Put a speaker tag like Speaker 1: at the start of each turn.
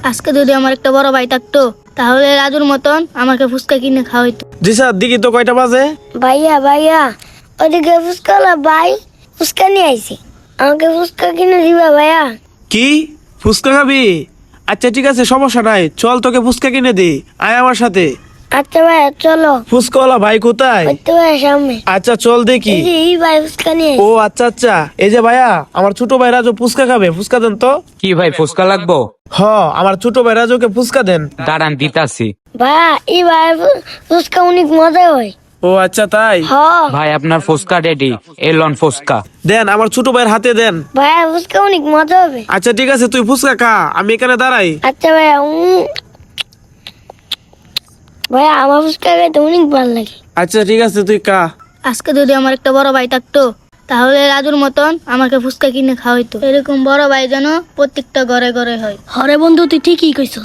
Speaker 1: আজকে যদি আমার একটা বড় ভাই থাকতো তাহলে রাজুর মতন আমাকে ফুচকা কিনে খাওয়াইতো।
Speaker 2: জি স্যার, দেখি তো কয়টা বাজে।
Speaker 3: ভাইয়া ভাইয়া ওদিকে ফুচকাওয়ালা ভাই ফুচকা নিয়ে আইছে, আমাকে ফুচকা কিনে দিবা ভাইয়া?
Speaker 2: কি ফুচকা খাবি? আচ্ছা ঠিক আছে, সমস্যা নাই, চল তোকে ফুচকা কিনে দি, আয় আমার সাথে।
Speaker 3: আচ্ছা ভাইয়া চলো।
Speaker 2: ফুচকাওয়ালা ভাই কোথায়?
Speaker 3: ওই তো ভাইয়া সামনে।
Speaker 2: আচ্ছা চল দেখি।
Speaker 3: এই যে এই ভাই ফুচকা নিয়ে
Speaker 2: ও আচ্ছা আচ্ছা, এই যে ভাইয়া, আমার ছোট ভাই রাজু ফুচকা খাবে, ফুচকা দেন তো।
Speaker 4: কি ভাই ফুচকা লাগবো?
Speaker 2: হ, আমার ছোট ভাই রাজুকে ফুচকা দেন।
Speaker 4: দাঁড়ান দিতাছি।
Speaker 3: ভাইয়া এই ভাই ফুচকা অনেক মজা হয়।
Speaker 2: ও আচ্ছা তাই?
Speaker 3: হ
Speaker 4: ভাই আপনার ফুচকা রেডি, এলন ফুচকা।
Speaker 2: দেন, আমার ছোট ভাইয়ের হাতে দেন।
Speaker 3: ভাইয়া ফুচকা অনেক মজা হবে।
Speaker 2: আচ্ছা ঠিক আছে, তুই ফুচকা খা, আমি এখানে দাঁড়াই।
Speaker 3: আচ্ছা ভাইয়া ভাইয়া আমার ফুচকা খাইতে অনেক ভালো লাগে।
Speaker 2: আচ্ছা ঠিক আছে, তুই খা।
Speaker 1: আজকে যদি আমার একটা বড় ভাই থাকতো তাহলে রাজুর মতন আমাকে ফুচকা কিনে খাওয়াইতো। এরকম বড় ভাই যেন প্রত্যেকটা ঘরে ঘরে হয়।
Speaker 3: হরে বন্ধু তুই ঠিকই কইছস।